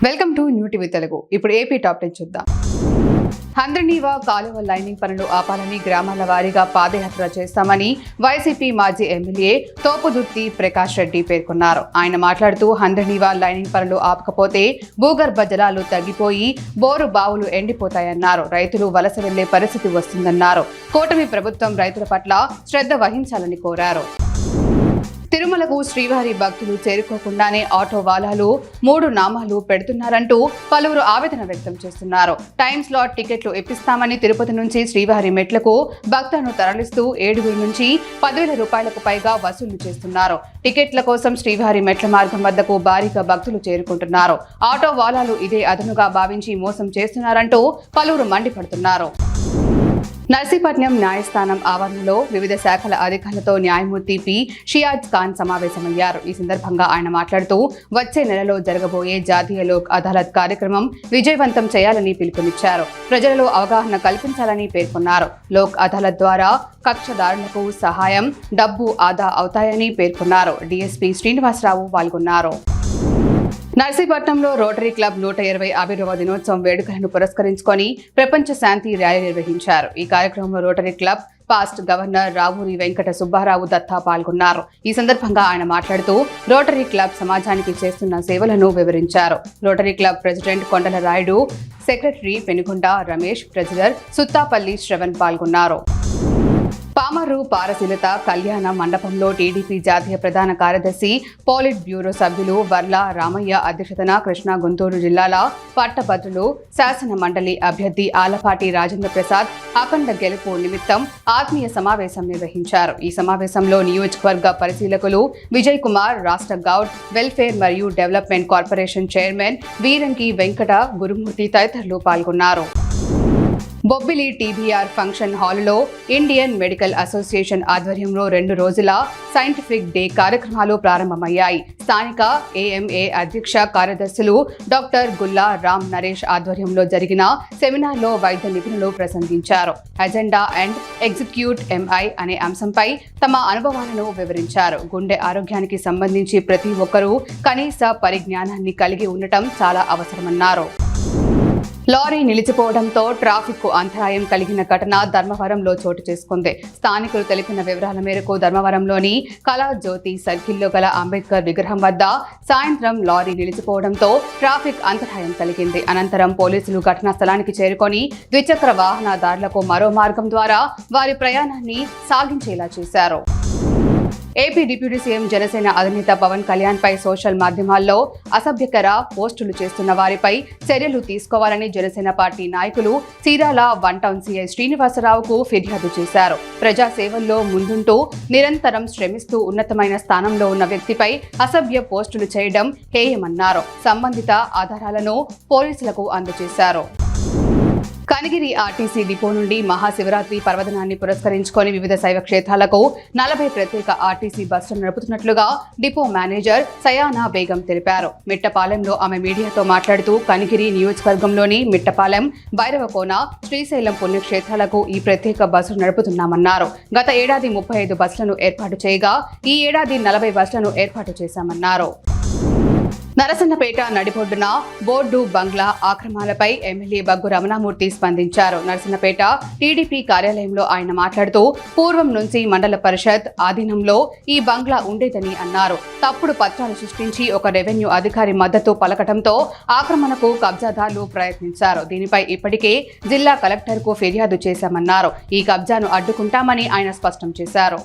Welcome to new TV Telugu. ఇప్పుడు AP top 10 చూద్దాం. హంద్రనీవా కాలువ లైనింగ్ పనులు ఆపాలని గ్రామాల వారీగా పాదయాత్ర చేస్తామని వైసీపీ మాజీ ఎమ్మెల్యే తోపుదుర్తి ప్రకాష్ రెడ్డి పేర్కొన్నారు. ఆయన మాట్లాడుతూ హంద్రనీవా లైనింగ్ పనులు ఆపకపోతే భూగర్భ జలాలు తగ్గిపోయి బోరు బావులు ఎండిపోతాయన్నారు. రైతులు వలస వెళ్లే పరిస్థితి వస్తుందన్నారు. కూటమి ప్రభుత్వం రైతుల పట్ల శ్రద్ధ వహించాలని కోరారు. తిరుమలకు శ్రీవారి భక్తులు చేరుకోకుండానే ఆటో వాలాలు 3 నామాలు పెడుతున్నారంటూ పలువురు ఆవేదన వ్యక్తం చేస్తున్నారు. టైమ్ స్లాట్ టికెట్లు ఇప్పిస్తామని తిరుపతి నుంచి శ్రీవారి మెట్లకు భక్తులను తరలిస్తూ 7 నుంచి 10,000 రూపాయలకు పైగా వసూలు చేస్తున్నారు. టికెట్ల కోసం శ్రీవారి మెట్ల మార్గం వద్దకు భారీగా భక్తులు చేరుకుంటున్నారు. ఆటో వాలాలు ఇదే అదనుగా భావించి మోసం చేస్తున్నారంటూ పలువురు మండిపడుతున్నారు. నర్సీపట్నం న్యాయస్థానం ఆవరణలో వివిధ శాఖల అధికారులతో న్యాయమూర్తి పి షియాజ్ ఖాన్ సమావేశమయ్యారు. ఈ సందర్భంగా ఆయన మాట్లాడుతూ వచ్చే నెలలో జరగబోయే జాతీయ లోక్ అదాలత్ కార్యక్రమం విజయవంతం చేయాలని పిలుపునిచ్చారు. ప్రజలలో అవగాహన కల్పించాలని పేర్కొన్నారు. లోక్ అదాలత్ ద్వారా కక్షదారులకు సహాయం, డబ్బు ఆదా అవుతాయని పేర్కొన్నారు. డీఎస్పీ శ్రీనివాసరావు పాల్గొన్నారు. నర్సీపట్నంలో రోటరీ క్లబ్ 120 ఆవిర్భావ దినోత్సవం వేడుకలను పురస్కరించుకొని ప్రపంచ శాంతి ర్యాలీ నిర్వహించారు. ఈ కార్యక్రమంలో rotary club past governor Ravuri Venkata Subbarao Datta పాల్గొన్నారు. ఈ సందర్భంగా ఆయన మాట్లాడుతూ రోటరీ క్లబ్ సమాజానికి చేస్తున్న సేవలను వివరించారు. రోటరీ క్లబ్ ప్రెసిడెంట్ కొండల రాయుడు, సెక్రటరీ పెనుగొండ రమేష్, ట్రెజరర్ సుత్తాపల్లి శ్రవణ్ పాల్గొన్నారు. పామర్రు పారశీలత కళ్యాణ మండపంలో టీడీపీ జాతీయ ప్రధాన కార్యదర్శి, పోలిట్ బ్యూరో సభ్యులు వర్ల రామయ్య అధ్యక్షతన కృష్ణా గుంటూరు జిల్లాల పట్టభద్రులు, శాసన మండలి అభ్యర్థి ఆలపాటి రాజేంద్ర ప్రసాద్ అఖండ గెలుపు నిమిత్తం ఆత్మీయ సమావేశం నిర్వహించారు. ఈ సమావేశంలో నియోజకవర్గ పరిశీలకులు విజయ్ కుమార్, రాష్ట్ర గౌడ్ వెల్ఫేర్ మరియు development corporation chairman Veeranki Venkata Gurumurthy తదితరులు పాల్గొన్నారు. బొబ్బిలి టీబీఆర్ ఫంక్షన్ హాలులో ఇండియన్ మెడికల్ అసోసియేషన్ ఆధ్వర్యంలో 2 రోజుల సైంటిఫిక్ డే కార్యక్రమాలు ప్రారంభమయ్యాయి. స్థానిక ఏఎంఏ అధ్యక్ష కార్యదర్శులు డాక్టర్ గుల్లా రామ్ నరేష్ ఆధ్వర్యంలో జరిగిన సెమినార్లో వైద్య నిపుణులు ప్రసంగించారు. అజెండా అండ్ ఎగ్జిక్యూట్ ఎంఐ అనే అంశంపై తమ అనుభవాలను వివరించారు. గుండె ఆరోగ్యానికి సంబంధించి ప్రతి ఒక్కరూ కనీస పరిజ్ఞానాన్ని కలిగి ఉండటం చాలా అవసరమన్నారు. లారీ నిలిచిపోవడంతో ట్రాఫిక్ కు అంతరాయం కలిగిన ఘటన ధర్మవరంలో చోటు చేసుకుంది. స్థానికులు తెలిపిన వివరాల మేరకు ధర్మవరంలోని కళాజ్యోతి సర్కిల్లో గల అంబేద్కర్ విగ్రహం వద్ద సాయంత్రం లారీ నిలిచిపోవడంతో ట్రాఫిక్ అంతరాయం కలిగింది. అనంతరం పోలీసులు ఘటనా స్థలానికి చేరుకొని ద్విచక్ర వాహనదారులకు మరో మార్గం ద్వారా వారి ప్రయాణాన్ని సాగించేలా చేశారు. ఏపీ డిప్యూటీ సీఎం జనసేన అధినేత పవన్ కళ్యాణ్ పై సోషల్ మాధ్యమాల్లో అసభ్యకర పోస్టులు చేస్తున్న వారిపై చర్యలు తీసుకోవాలని జనసేన పార్టీ నాయకులు చీరాల 1 టౌన్ సీఐ శ్రీనివాసరావుకు ఫిర్యాదు చేశారు. ప్రజాసేవల్లో ముందుంటూ నిరంతరం శ్రమిస్తూ ఉన్నతమైన స్థానంలో ఉన్న వ్యక్తిపై అసభ్య పోస్టులు చేయడం హేయమన్నారు. సంబంధిత ఆధారాలను పోలీసులకు అందజేశారు. కనిగిరి ఆర్టీసీ డిపో నుండి మహాశివరాత్రి పర్వదినాన్ని పురస్కరించుకొని వివిధ శైవ క్షేత్రాలకు 40 ప్రత్యేక ఆర్టీసీ బస్సులు నడుపుతున్నట్లుగా డిపో మేనేజర్ సయానా బేగం తెలిపారు. మిట్టపాలెంలో ఆమె మీడియాతో మాట్లాడుతూ కనిగిరి నియోజకవర్గంలోని మిట్టపాలెం, భైరవకోన, శ్రీశైలం పుణ్యక్షేత్రాలకు ఈ ప్రత్యేక బస్సులు నడుపుతున్నామన్నారు. గత ఏడాది 35 బస్సులను ఏర్పాటు చేయగా ఈ ఏడాది 40 బస్సులను ఏర్పాటు చేశామన్నారు. నరసన్నపేట నడిబొడ్డున బోర్డు బంగ్లా ఆక్రమణలపై ఎమ్మెల్యే బగ్గు రమణమూర్తి స్పందించారు. నరసన్నపేట టీడీపీ కార్యాలయంలో ఆయన మాట్లాడుతూ పూర్వం నుంచి మండల పరిషత్ ఆధీనంలో ఈ బంగ్లా ఉండేదని అన్నారు. తప్పుడు పత్రాలు సృష్టించి ఒక రెవెన్యూ అధికారి మద్దతు పలకటంతో ఆక్రమణకు కబ్జాదారులు ప్రయత్నించారు. దీనిపై ఇప్పటికే జిల్లా కలెక్టర్కు ఫిర్యాదు చేశామన్నారు. ఈ కబ్జాను అడ్డుకుంటామని ఆయన స్పష్టం చేశారు.